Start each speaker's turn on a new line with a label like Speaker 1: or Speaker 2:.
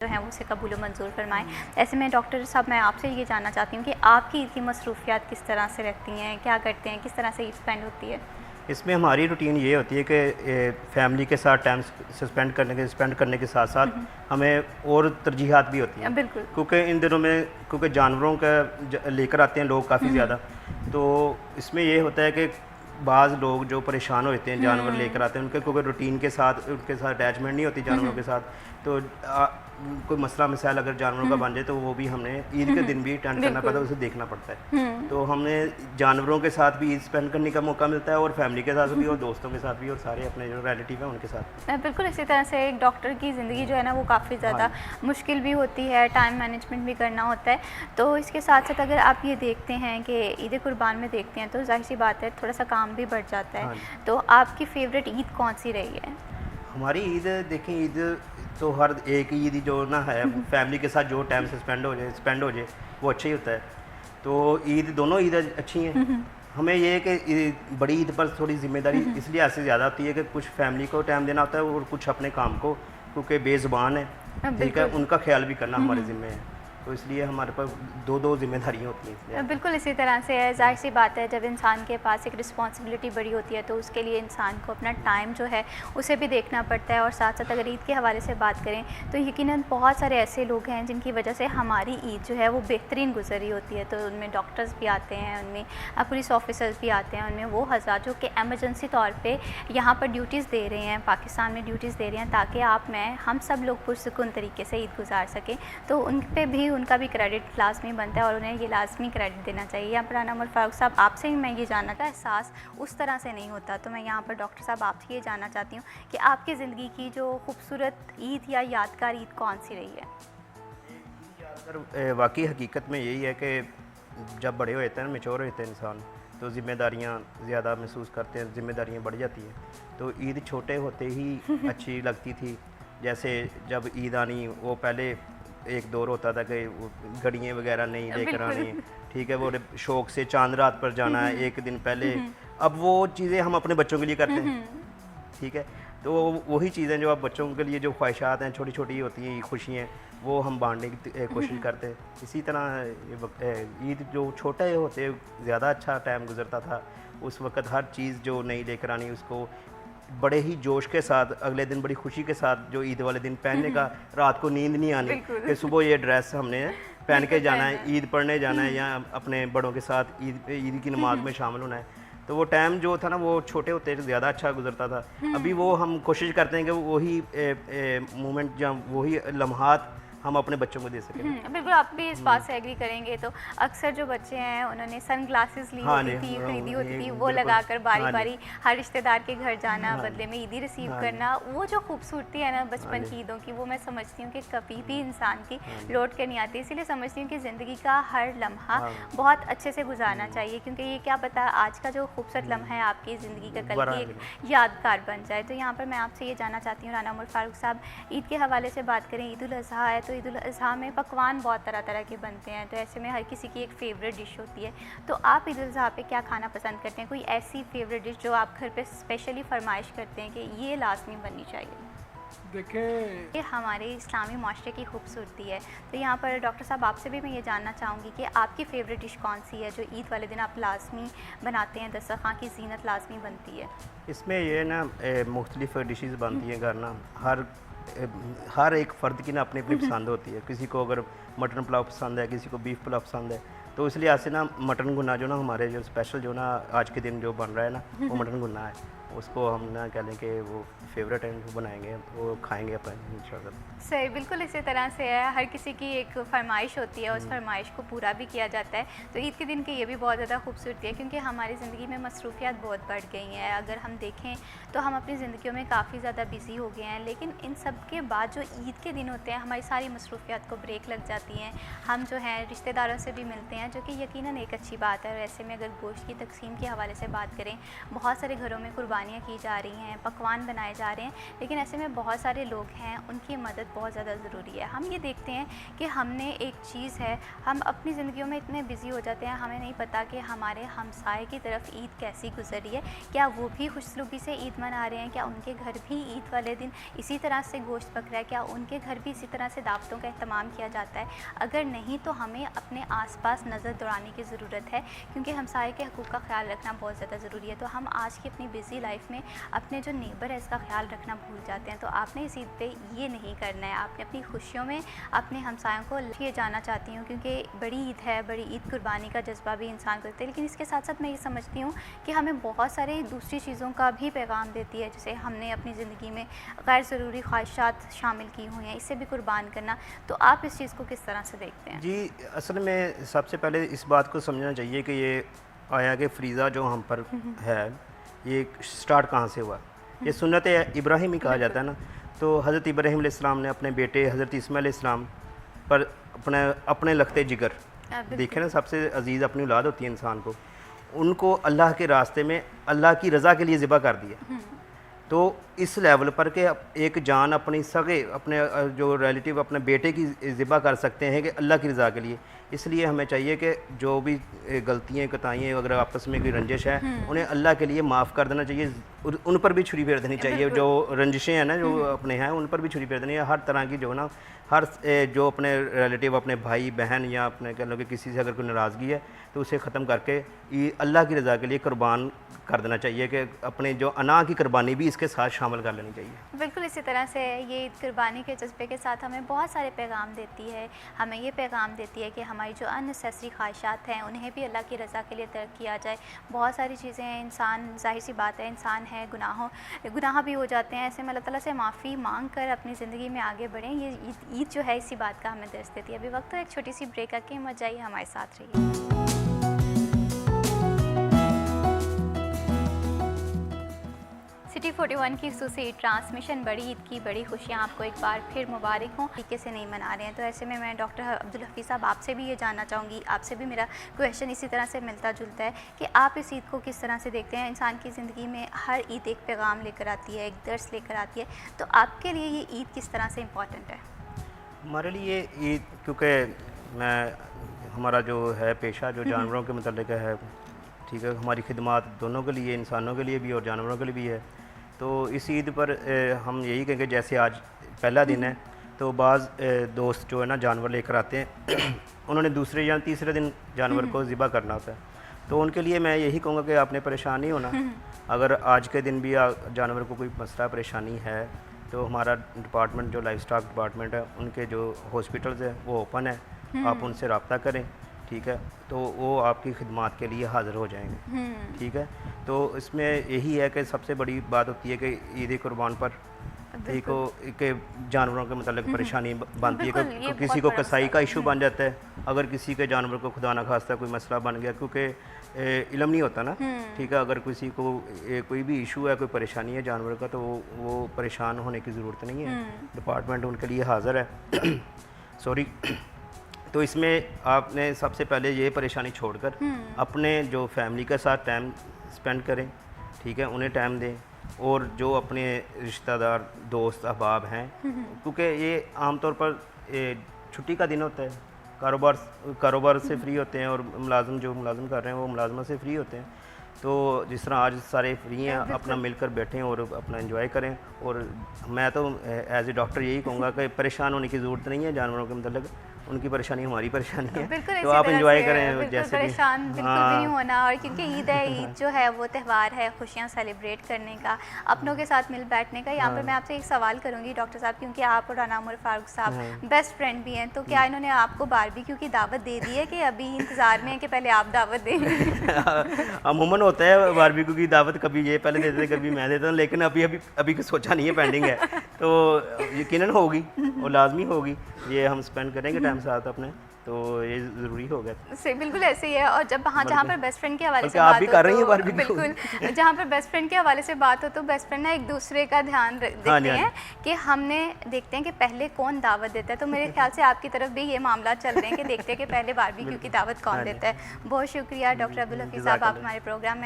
Speaker 1: जो हैं वो उसे कबूल मंजूर फरमाएँ। ऐसे में डॉक्टर साहब मैं आपसे ये जानना चाहती हूँ कि आपकी ईद की मसरूफियात किस तरह से रहती हैं, क्या करते हैं, किस तरह से ईद स्पेंड होती है?
Speaker 2: इसमें हमारी रूटीन ये होती है कि फैमिली के साथ टाइम स्पेंड करने के साथ साथ हमें और तरजीहात भी होती हैं,
Speaker 1: बिल्कुल।
Speaker 2: क्योंकि इन दिनों में क्योंकि जानवरों का लेकर आते हैं लोग काफ़ी ज़्यादा। तो इसमें ये होता है कि बाज़ लोग जो परेशान होते हैं जानवर लेकर आते हैं, उनके क्योंकि रूटीन के साथ उनके साथ अटैचमेंट नहीं होती जानवरों के साथ। तो कोई मसला मिसाइल अगर जानवरों का बन जाए तो वो भी हमने ईद के दिन भी अटेंड करना पड़ता है, उसे देखना पड़ता है। तो हमने जानवरों के साथ भी ईद स्पेंड करने का मौका मिलता है, और फैमिली के साथ भी, और दोस्तों के साथ भी, और सारे अपने जो रिलेटिव हैं उनके साथ।
Speaker 1: बिल्कुल इसी तरह से एक डॉक्टर की ज़िंदगी जो है ना वो काफ़ी ज़्यादा मुश्किल भी होती है, टाइम मैनेजमेंट भी करना होता है। तो इसके साथ साथ अगर आप ये देखते हैं कि ईद कुर्बान में देखते हैं तो ज़ाहिर सी बात है थोड़ा सा काम भी बढ़ जाता है। तो आपकी फ़ेवरेट ईद कौन सी रही है?
Speaker 2: हमारी ईद देखें, ईद तो हर एक ईद जो ना है फैमिली के साथ जो टाइम से स्पेंड हो जाए वो अच्छा ही होता है। तो ईद दोनों ईद अच्छी हैं। हमें ये है कि बड़ी ईद पर थोड़ी जिम्मेदारी इसलिए ऐसे ज़्यादा होती है कि कुछ फैमिली को टाइम देना होता है और कुछ अपने काम को, क्योंकि बेज़ुबान है, ठीक है, उनका ख्याल भी करना हमारे ज़िम्मे है। तो इसलिए हमारे पास दो जिम्मेदारियाँ होती हैं।
Speaker 1: बिल्कुल इसी तरह से है, ज़ाहिर सी बात है जब इंसान के पास एक रिस्पॉन्सिबिलिटी बड़ी होती है तो उसके लिए इंसान को अपना टाइम जो है उसे भी देखना पड़ता है। और साथ साथ अगर ईद के हवाले से बात करें तो यकीनन बहुत सारे ऐसे लोग हैं जिनकी वजह से हमारी ईद जो है वो बेहतरीन गुजरी होती है। तो उनमें डॉक्टर्स भी आते हैं, उनमें पुलिस ऑफिसर्स भी आते हैं, उनमें वो हज़रात जो कि एमरजेंसी तौर पर यहाँ पर ड्यूटीज़ दे रहे हैं, पाकिस्तान में ड्यूटीज़ दे रहे हैं ताकि हम सब लोग पुरसुकून तरीके से ईद गुजार सकें। तो उन पर भी उनका भी क्रेडिट लाजमी बनता है और उन्हें ये लाजमी क्रेडिट देना चाहिए। यहाँ पर उमर फारूक साहब आपसे ही मैं ये जानना का एहसास उस तरह से नहीं होता, तो मैं यहाँ पर डॉक्टर साहब आपसे ये जानना चाहती हूँ कि आपकी ज़िंदगी की जो खूबसूरत ईद या यादगार ईद कौन सी रही है?
Speaker 2: यादगार वाकई हकीकत में यही है कि जब बड़े होते हैं, मैच्योर होते हैं इंसान, तो ज़िम्मेदारियाँ ज़्यादा महसूस करते हैं, ज़िम्मेदारियाँ बढ़ जाती हैं। तो ईद छोटे होते ही अच्छी लगती थी। जैसे जब ईद आनी, वो पहले एक दौर होता था कि घड़ियाँ वगैरह नहीं लेकर आनी, ठीक है, वो शौक से चांद रात पर जाना है एक दिन पहले। अब वो चीज़ें हम अपने बच्चों के लिए करते हैं, ठीक है। तो वही चीज़ें जो अब बच्चों के लिए जो ख्वाहिशात हैं, छोटी छोटी होती हैं खुशियाँ, वो हम बांटने की कोशिश करते हैं। इसी तरह ईद जो छोटे होते ज़्यादा अच्छा टाइम गुजरता था। उस वक़्त हर चीज़ जो नई लेकर आनी उसको बड़े ही जोश के साथ, अगले दिन बड़ी खुशी के साथ जो ईद वाले दिन पहनने का, रात को नींद नहीं आनी कि सुबह ये ड्रेस हमने पहन के जाना है, ईद पढ़ने जाना है, या अपने बड़ों के साथ ईद की नमाज में शामिल होना है। तो वो टाइम जो था ना वो छोटे होते ज़्यादा अच्छा गुजरता था। अभी वो हम कोशिश करते हैं कि वही मोमेंट या वही लम्हात हम अपने बच्चों को दे सकें।
Speaker 1: बिल्कुल, आप भी इस बात से एग्री करेंगे। तो अक्सर जो बच्चे हैं उन्होंने सन ग्लासेस ली होती थी, खरीदी होती थी, वो लगाकर बारी बारी हर रिश्तेदार के घर जाना, बदले में ईदी रिसीव करना, वो जो खूबसूरती है ना बचपन की ईदों की, वो मैं समझती हूँ कि कभी भी इंसान की लौट कर नहीं आती। इसीलिए समझती हूँ कि ज़िंदगी का हर लम्हा बहुत अच्छे से गुजारना चाहिए, क्योंकि ये क्या पता आज का जो खूबसूरत लम्हा है आपकी ज़िंदगी का कल की एक यादगार बन जाए। तो यहाँ पर मैं आपसे ये जानना चाहती हूँ राना उमर फारूक साहब, ईद के हवाले से बात करें, ईद उल अज़हा है तो ईद उल अज़हा में पकवान बहुत तरह तरह के बनते हैं। तो ऐसे में हर किसी की एक फ़ेवरेट डिश होती है। तो आप ईद उल अज़हा पे क्या खाना पसंद करते हैं? कोई ऐसी फ़ेवरेट डिश जो आप घर पे स्पेशली फरमाइश करते हैं कि ये लाजमी बननी चाहिए?
Speaker 3: देखें,
Speaker 1: ये हमारे इस्लामी माशरे की खूबसूरती है। तो यहाँ पर डॉक्टर साहब आपसे भी मैं ये जानना चाहूँगी कि आपकी फ़ेवरेट डिश कौन सी है जो ईद वाले दिन आप लाजमी बनाते हैं, दस्तरखान की ज़ीनत लाजमी बनती है?
Speaker 2: इसमें ये ना मुख्तलिफ़ डिशेज़ बनती हैं घर ना, हर एक फ़र्द की ना अपनी अपनी पसंद होती है। किसी को अगर मटन पुलाव पसंद है, किसी को बीफ पुलाव पसंद है। तो इसलिए आज से ना मटन गुना जो ना हमारे जो स्पेशल जो ना आज के दिन जो बन रहा है ना वो मटन गुना है। उसको हम ना कह लें कि वो फेवरेट है, वो बनाएंगे, वो खाएंगे अपन इंशाल्लाह।
Speaker 1: सही, बिल्कुल इसी तरह से है, हर किसी की एक फ़रमाइश होती है, उस फरमाइश को पूरा भी किया जाता है। तो ईद के दिन की ये भी बहुत ज़्यादा खूबसूरती है, क्योंकि हमारी ज़िंदगी में मसरूफियात बहुत बढ़ गई हैं। अगर हम देखें तो हम अपनी ज़िंदगियों में काफ़ी ज़्यादा बिज़ी हो गए हैं, लेकिन इन सब के बाद जो ईद के दिन होते हैं हमारी सारी मसरूफियात को ब्रेक लग जाती हैं। हम जो हैं रिश्तेदारों से भी मिलते हैं, जो कि यकीनन एक अच्छी बात है। और ऐसे में अगर गोश्त की तकसीम के हवाले से बात करें, बहुत सारे घरों में कुर्बानी कुर्बानियाँ की जा रही हैं, पकवान बनाए जा रहे हैं, लेकिन ऐसे में बहुत सारे लोग हैं, उनकी मदद बहुत ज़्यादा ज़रूरी है। हम ये देखते हैं कि हमने एक चीज़ है, हम अपनी ज़िंदगियों में इतने बिज़ी हो जाते हैं, हमें नहीं पता कि हमारे हमसाए की तरफ ईद कैसी गुजर रही है, क्या वो भी खुशसलूकी से ईद मना रहे हैं, क्या उनके घर भी ईद वाले दिन इसी तरह से गोश्त पक रहा है, क्या उनके घर भी इसी तरह से दावतों का अहतमाम किया जाता है। अगर नहीं तो हमें अपने आसपास नज़र दौड़ाने की ज़रूरत है, क्योंकि हमसाए के हकूक़ का ख्याल रखना बहुत ज़्यादा ज़रूरी है। तो हम आज की अपनी बिज़ी लाइफ में अपने जो नेबर है इसका ख्याल रखना भूल जाते हैं। तो आपने इस ईद पे ये नहीं करना है, आपने अपनी खुशियों में अपने हमसायों को लिए जाना चाहती हूँ, क्योंकि बड़ी ईद है, बड़ी ईद कुर्बानी का जज्बा भी इंसान करते हैं। लेकिन इसके साथ साथ मैं ये समझती हूँ कि हमें बहुत सारी दूसरी चीज़ों का भी पैगाम देती है, जैसे हमने अपनी ज़िंदगी में गैर ज़रूरी ख्वाहिशात शामिल की हुई हैं, इससे भी कुर्बान करना। तो आप इस चीज़ को किस तरह से देखते हैं?
Speaker 2: जी, असल में सबसे पहले इस बात को समझना चाहिए कि ये आया कि फ़रीज़ा जो हम पर है, ये स्टार्ट कहाँ से हुआ। ये सुन्नत इब्राहिम ही कहा जाता है ना। तो हज़रत इब्राहिम अलैहिस्सलाम ने अपने बेटे हज़रत इस्माइल अलैहिस्सलाम पर अपने लखते जिगर, देखें ना, सबसे अजीज़ अपनी औलाद होती है इंसान को, उनको अल्लाह के रास्ते में अल्लाह की रज़ा के लिए ज़िबा कर दिया। तो इस लेवल पर के एक जान अपनी सगे अपने जो रिलेटिव अपने बेटे की ज़िबा कर सकते हैं कि अल्लाह की रज़ा के लिए। इसलिए हमें चाहिए कि जो भी गलतियाँ कोताहियाँ अगर आपस में कोई रंजिश है, उन्हें अल्लाह के लिए माफ़ कर देना चाहिए, उन पर भी छुरी फेर देनी चाहिए। जो रंजिशें हैं ना, जो अपने हैं, उन पर भी छुरी फेर देनी है। हर तरह की जो ना, हर जो अपने रिलेटिव, अपने भाई बहन या अपने कह लो कि किसी से अगर कोई नाराज़गी है तो उसे ख़त्म करके अल्लाह की रज़ा के लिए कुर्बान कर देना चाहिए, कि अपने जो अना की कुर्बानी भी इसके साथ शामिल कर लेनी चाहिए।
Speaker 1: बिल्कुल इसी तरह से ये कुर्बानी के जज्बे के साथ हमें बहुत सारे पैगाम देती है। हमें ये पैगाम देती है कि हमारी जो अननेसेसरी ख्वाहिशात हैं उन्हें भी अल्लाह की रज़ा के लिए तर्क किया जाए। बहुत सारी चीज़ें हैं, इंसान, जाहिर सी बात है, इंसान है, गुनाह भी हो जाते हैं। ऐसे में अल्लाह ताला से माफ़ी मांग कर अपनी ज़िंदगी में आगे बढ़ें। ये ईद जो है इसी बात का हमें दर्स देती है। अभी वक्त है एक छोटी सी ब्रेक आके, मत जाइए, हमारे साथ रहिए। सिटी 41 की खुसूसी ट्रांसमिशन बड़ी ईद की बड़ी खुशियाँ आपको एक बार फिर मुबारक हों। तरीके से नहीं मना रहे हैं, तो ऐसे में मैं डॉक्टर अब्दुल हफीज़ साहब आपसे भी ये जानना चाहूँगी, आपसे भी मेरा क्वेश्चन इसी तरह से मिलता जुलता है कि आप इस ईद को किस तरह से देखते हैं। इंसान की ज़िंदगी में हर ईद एक पैगाम लेकर आती है, एक दर्स लेकर आती है, तो आपके लिए ये ईद किस तरह से इम्पॉर्टेंट है?
Speaker 2: हमारे लिए ईद, क्योंकि हमारा जो है पेशा जो जानवरों के मतलब है, ठीक है, हमारी खिदमत दोनों के लिए, इंसानों के लिए भी और जानवरों के लिए भी है। तो इस ईद पर हम यही कहेंगे, जैसे आज पहला दिन है तो बाज़ दोस्त जो है ना जानवर लेकर आते हैं उन्होंने दूसरे या तीसरे दिन जानवर को ज़िबा करना होता है। तो उनके लिए मैं यही कहूँगा कि आपने परेशान नहीं होना। अगर आज के दिन भी जानवर को कोई मसला परेशानी है तो हमारा डिपार्टमेंट जो लाइफ स्टॉक डिपार्टमेंट है, उनके जो हॉस्पिटल्स है वो ओपन है, आप उनसे रब्ता करें, ठीक है, तो वो आपकी खिदमत के लिए हाज़िर हो जाएंगे, ठीक है। तो इसमें यही है कि सबसे बड़ी बात होती है कि ईद कुर्बान पर एक जानवरों के मतलब परेशानी बनती है कि किसी को कसाई का इशू बन जाता है, अगर किसी के जानवर को खुदा न खास्ता कोई मसला बन गया, क्योंकि इल्म नहीं होता ना, ठीक है। अगर किसी को कोई भी इशू है, कोई परेशानी है जानवर का, तो वो परेशान होने की ज़रूरत नहीं है, डिपार्टमेंट उनके लिए हाज़िर है। सॉरी। तो इसमें आपने सबसे पहले ये परेशानी छोड़कर अपने जो फैमिली के साथ टाइम स्पेंड करें, ठीक है, उन्हें टाइम दें, और जो अपने रिश्तेदार, दोस्त, अहबाब हैं, क्योंकि ये आमतौर पर छुट्टी का दिन होता है, कारोबार से फ्री होते हैं, और मुलाजिम कर रहे हैं वो मुलाजमत से फ्री होते हैं। तो जिस तरह आज सारे फ्री हैं, अपना मिलकर बैठें और अपना एंजॉय करें। और मैं तो एज ए डॉक्टर यही कहूँगा कि परेशान होने की ज़रूरत नहीं है जानवरों के मतलब, उनकी परेशानी हमारी परेशानी है, तो आप एंजॉय करें जैसे
Speaker 1: परेशान बिल्कुल भी नहीं होना। और क्योंकि ईद है, ईद जो है वो त्यौहार है खुशियाँ सेलिब्रेट करने का, अपनों के साथ मिल बैठने का। यहाँ पर मैं आपसे एक सवाल करूँगी डॉक्टर साहब, क्योंकि आप और राना उमर फारूक साहब बेस्ट फ्रेंड भी हैं, तो क्या इन्होंने आपको बारबेक्यू की दावत दे दी है कि अभी इंतज़ार में है कि पहले आप दावत दें?
Speaker 2: अमूमन होता है बारबेक्यू की दावत, कभी ये पहले देते थे, कभी मैं देता हूँ, लेकिन अभी कुछ सोचा नहीं है, पेंडिंग है, तो यकीनन होगी और लाजमी होगी। ये हम स्पेंड करेंगे टाइम साथ अपने, तो ये ज़रूरी हो गया।
Speaker 1: से बिल्कुल ऐसे ही है। और जब जहाँ पर बेस्ट फ्रेंड के हवाले से
Speaker 2: आप
Speaker 1: बात
Speaker 2: भी
Speaker 1: हो,
Speaker 2: कर रही हैं
Speaker 1: तो
Speaker 2: बारबेक्यू,
Speaker 1: बिल्कुल जहाँ पर बेस्ट फ्रेंड के हवाले से बात हो तो बेस्ट फ्रेंड ना एक दूसरे का ध्यान देखते हैं कि हमने देखते हैं कि पहले कौन दावत देता है। तो मेरे ख्याल से आपकी तरफ भी ये मामला चल रहे हैं कि देखते हैं कि पहले बारबेक्यू की दावत कौन देता है। बहुत शुक्रिया डॉक्टर अब्दुल हफीज़ साहब, आप हमारे प्रोग्राम में